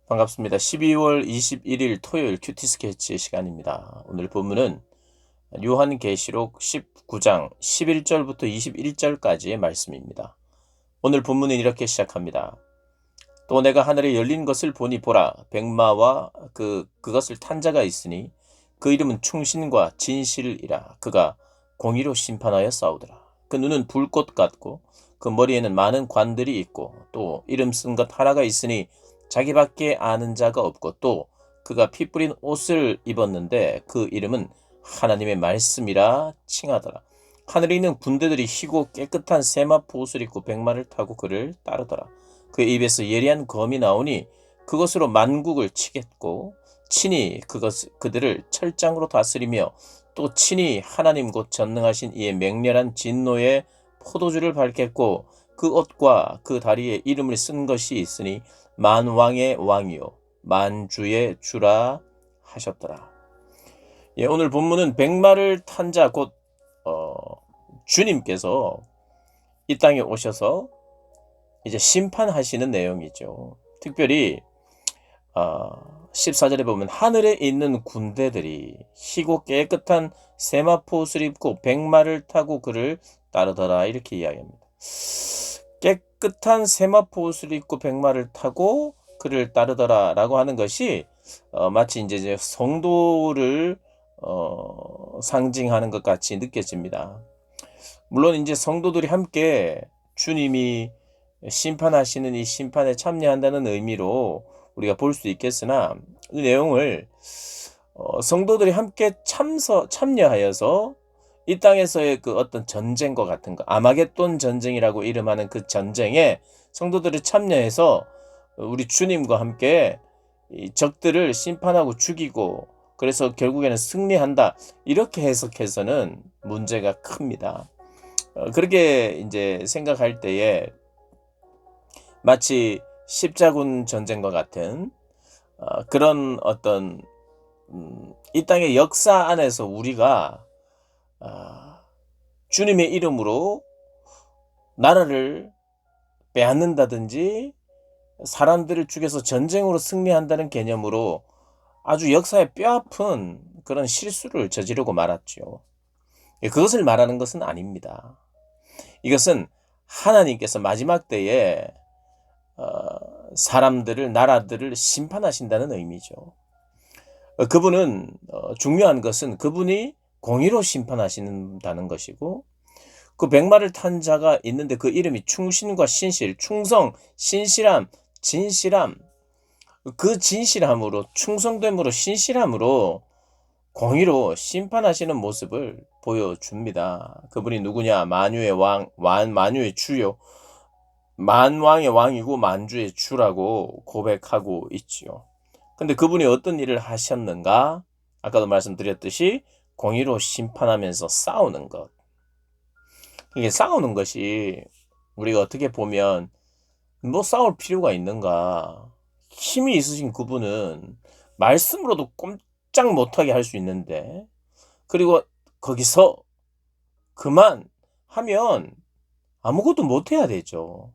반갑습니다. 12월 21일 토요일 큐티 스케치 시간입니다. 오늘 본문은 요한계시록 19장 11절부터 21절까지의 말씀입니다. 오늘 본문은 이렇게 시작합니다. 또 내가 하늘에 열린 것을 보니 보라, 백마와 그것을 탄 자가 있으니 그 이름은 충신과 진실이라. 그가 공의로 심판하여 싸우더라. 그 눈은 불꽃 같고 그 머리에는 많은 관들이 있고 또 이름 쓴 것 하나가 있으니 자기밖에 아는 자가 없고 또 그가 피 뿌린 옷을 입었는데 그 이름은 하나님의 말씀이라 칭하더라. 하늘에 있는 군대들이 희고 깨끗한 세마포 옷을 입고 백마를 타고 그를 따르더라. 그의 입에서 예리한 검이 나오니 그것으로 만국을 치겠고 친히 그들을 철장으로 다스리며 또 친히 하나님 곧 전능하신 이의 맹렬한 진노의 포도주를 밟겠고 그 옷과 그 다리에 이름을 쓴 것이 있으니 만왕의 왕이요 만주의 주라 하셨더라. 오늘 본문은 백마를 탄 자 곧 주님께서 이 땅에 오셔서 이제 심판하시는 내용이죠. 특별히 14절에 보면 하늘에 있는 군대들이 희고 깨끗한 세마포 옷을 입고 백마를 타고 그를 따르더라 이렇게 이야기합니다. 깨끗한 세마포 옷을 입고 백마를 타고 그를 따르더라 라고 하는 것이 마치 이제 성도를 상징하는 것 같이 느껴집니다. 물론 이제 성도들이 함께 주님이 심판하시는 이 심판에 참여한다는 의미로 우리가 볼 수 있겠으나 이 내용을 성도들이 함께 참여하여서 이 땅에서의 그 어떤 전쟁과 같은 거, 아마겟돈 전쟁이라고 이름하는 그 전쟁에 성도들이 참여해서 우리 주님과 함께 이 적들을 심판하고 죽이고 그래서 결국에는 승리한다 이렇게 해석해서는 문제가 큽니다. 그렇게 이제 생각할 때에 마치 십자군 전쟁과 같은 그런 어떤 이 땅의 역사 안에서 우리가 주님의 이름으로 나라를 빼앗는다든지 사람들을 죽여서 전쟁으로 승리한다는 개념으로 아주 역사에 뼈아픈 그런 실수를 저지르고 말았죠. 그것을 말하는 것은 아닙니다. 이것은 하나님께서 마지막 때에 사람들을 나라들을 심판하신다는 의미죠. 그분은 중요한 것은 그분이 공의로 심판하신다는 것이고 그 백마를 탄 자가 있는데 그 이름이 충신과 신실, 충성, 신실함, 진실함, 그 진실함으로 충성됨으로 신실함으로 공의로 심판하시는 모습을 보여줍니다. 그분이 누구냐? 만유의 왕, 만유의 주요. 만왕의 왕이고 만주의 주라고 고백하고 있지요. 근데 그분이 어떤 일을 하셨는가? 아까도 말씀드렸듯이 공의로 심판하면서 싸우는 것. 이게 싸우는 것이 우리가 어떻게 보면 뭐 싸울 필요가 있는가? 힘이 있으신 그분은 말씀으로도 꼼짝 못하게 할 수 있는데 그리고 거기서 그만 하면 아무것도 못해야 되죠.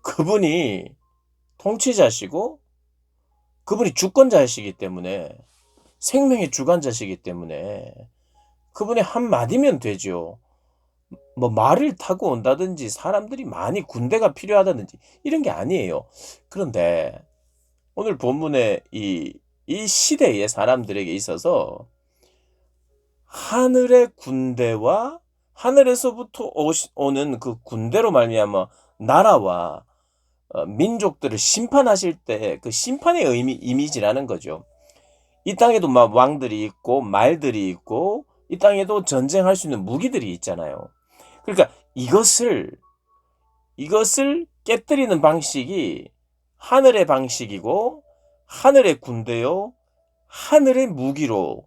그분이 통치자시고 그분이 주권자이시기 때문에 생명의 주관자시기 때문에 그분의 한마디면 되죠. 뭐 말을 타고 온다든지 사람들이 많이 군대가 필요하다든지 이런 게 아니에요. 그런데 오늘 본문의 이 시대의 사람들에게 있어서 하늘의 군대와 하늘에서부터 오는 그 군대로 말미암아 나라와 민족들을 심판하실 때 그 심판의 이미지라는 거죠. 이 땅에도 막 왕들이 있고 말들이 있고 이 땅에도 전쟁할 수 있는 무기들이 있잖아요. 그러니까 이것을 깨뜨리는 방식이 하늘의 방식이고 하늘의 군대요 하늘의 무기로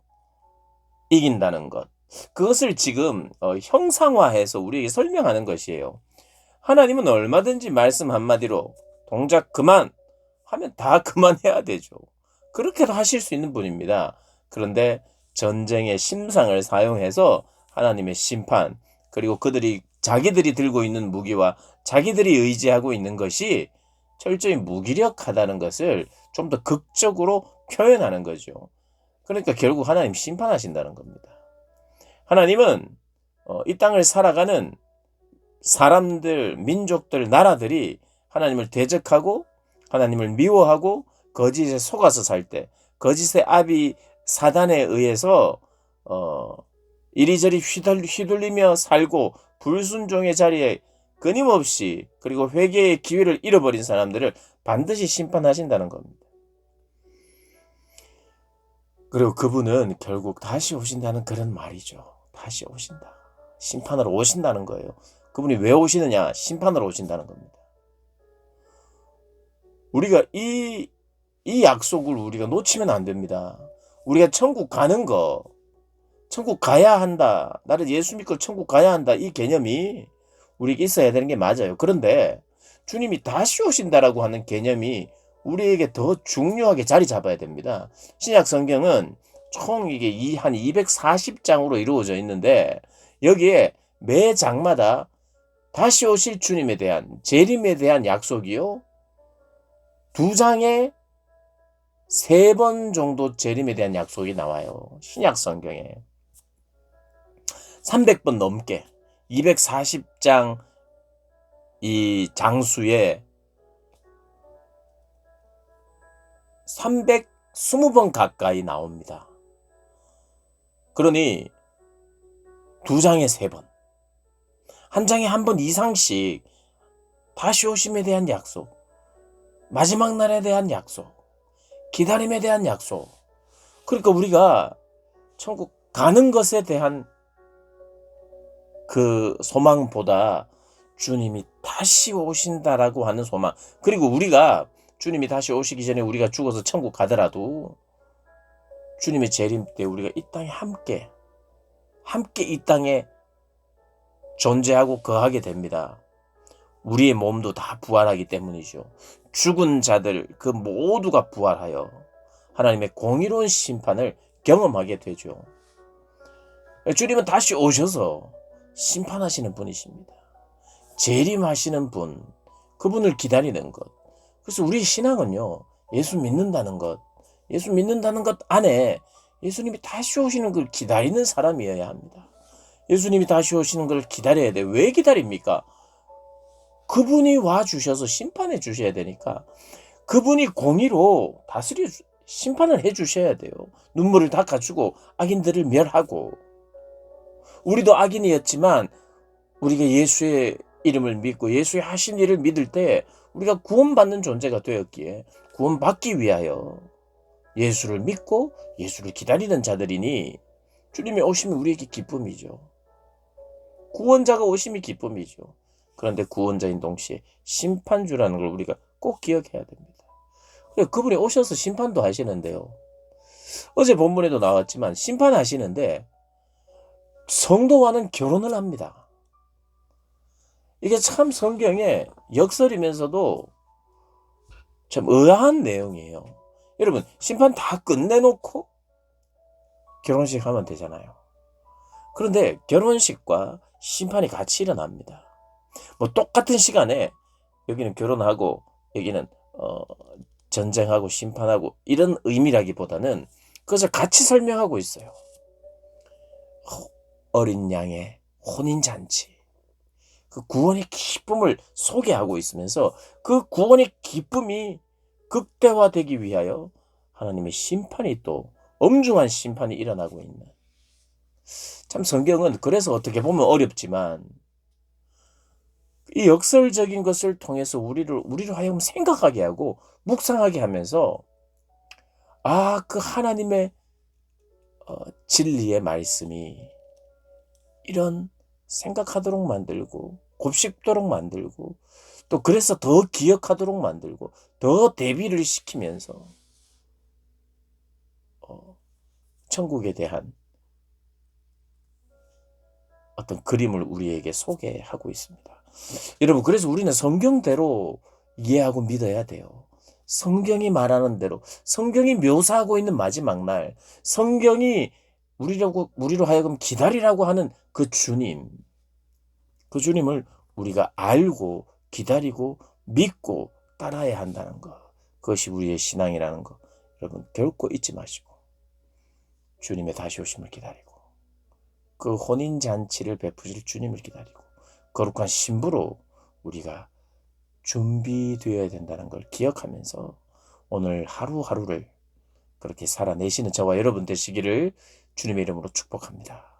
이긴다는 것. 그것을 지금 형상화해서 우리에게 설명하는 것이에요. 하나님은 얼마든지 말씀 한마디로 동작 그만 하면 다 그만해야 되죠. 그렇게도 하실 수 있는 분입니다. 그런데 전쟁의 심상을 사용해서 하나님의 심판 그리고 자기들이 들고 있는 무기와 자기들이 의지하고 있는 것이 철저히 무기력하다는 것을 좀 더 극적으로 표현하는 거죠. 그러니까 결국 하나님 심판하신다는 겁니다. 하나님은 이 땅을 살아가는 사람들, 민족들, 나라들이 하나님을 대적하고 하나님을 미워하고 거짓에 속아서 살 때, 거짓의 아비 사단에 의해서 이리저리 휘둘리며 살고 불순종의 자리에 끊임없이, 그리고 회개의 기회를 잃어버린 사람들을 반드시 심판하신다는 겁니다. 그리고 그분은 결국 다시 오신다는 그런 말이죠. 다시 오신다. 심판하러 오신다는 거예요. 그분이 왜 오시느냐? 심판하러 오신다는 겁니다. 우리가 이 약속을 우리가 놓치면 안 됩니다. 우리가 천국 가는 거, 천국 가야 한다. 나는 예수 믿고 천국 가야 한다. 이 개념이 우리에게 있어야 되는 게 맞아요. 그런데 주님이 다시 오신다라고 하는 개념이 우리에게 더 중요하게 자리 잡아야 됩니다. 신약 성경은 총 이게 한 240장으로 이루어져 있는데, 여기에 매 장마다 다시 오실 주님에 대한, 재림에 대한 약속이요, 2장에 3번 정도 재림에 대한 약속이 나와요. 신약 성경에 300번 넘게 240장 이 장수에 320번 가까이 나옵니다. 그러니 2장에 3번, 한 장에 한 번 이상씩 다시 오심에 대한 약속, 마지막 날에 대한 약속, 기다림에 대한 약속. 그러니까 우리가 천국 가는 것에 대한 그 소망보다 주님이 다시 오신다라고 하는 소망, 그리고 우리가 주님이 다시 오시기 전에 우리가 죽어서 천국 가더라도 주님의 재림 때 우리가 이 땅에 함께 이 땅에 존재하고 거하게 됩니다. 우리의 몸도 다 부활하기 때문이죠. 죽은 자들 그 모두가 부활하여 하나님의 공의로운 심판을 경험하게 되죠. 주님은 다시 오셔서 심판하시는 분이십니다. 재림하시는 분, 그분을 기다리는 것. 그래서 우리 신앙은요, 예수 믿는다는 것 안에 예수님이 다시 오시는 걸 기다리는 사람이어야 합니다. 예수님이 다시 오시는 걸 기다려야 돼요. 왜 기다립니까? 그분이 와주셔서 심판해 주셔야 되니까, 그분이 공의로 심판을 해 주셔야 돼요. 눈물을 닦아주고 악인들을 멸하고. 우리도 악인이었지만 우리가 예수의 이름을 믿고 예수의 하신 일을 믿을 때 우리가 구원받는 존재가 되었기에, 구원받기 위하여 예수를 믿고 예수를 기다리는 자들이니 주님이 오시면 우리에게 기쁨이죠. 구원자가 오심이 기쁨이죠. 그런데 구원자인 동시에 심판주라는 걸 우리가 꼭 기억해야 됩니다. 그분이 오셔서 심판도 하시는데요. 어제 본문에도 나왔지만 심판하시는데 성도와는 결혼을 합니다. 이게 참 성경의 역설이면서도 참 의아한 내용이에요. 여러분, 심판 다 끝내놓고 결혼식 하면 되잖아요. 그런데 결혼식과 심판이 같이 일어납니다. 뭐 똑같은 시간에 여기는 결혼하고 여기는 전쟁하고 심판하고 이런 의미라기보다는 그것을 같이 설명하고 있어요. 어린 양의 혼인잔치, 그 구원의 기쁨을 소개하고 있으면서 그 구원의 기쁨이 극대화되기 위하여 하나님의 심판이, 또 엄중한 심판이 일어나고 있는, 참 성경은 그래서 어떻게 보면 어렵지만 이 역설적인 것을 통해서 우리로 하여금 생각하게 하고 묵상하게 하면서, 그 하나님의 진리의 말씀이 이런 생각하도록 만들고 곱씹도록 만들고, 또 그래서 더 기억하도록 만들고 더 대비를 시키면서 천국에 대한 어떤 그림을 우리에게 소개하고 있습니다. 여러분, 그래서 우리는 성경대로 이해하고 믿어야 돼요. 성경이 말하는 대로, 성경이 묘사하고 있는 마지막 날, 성경이 우리로 하여금 기다리라고 하는 그 주님을 우리가 알고 기다리고 믿고 따라야 한다는 것, 그것이 우리의 신앙이라는 것, 여러분 결코 잊지 마시고 주님의 다시 오심을 기다리고 그 혼인잔치를 베푸실 주님을 기다리고 거룩한 신부로 우리가 준비되어야 된다는 걸 기억하면서 오늘 하루하루를 그렇게 살아내시는 저와 여러분 되시기를 주님의 이름으로 축복합니다.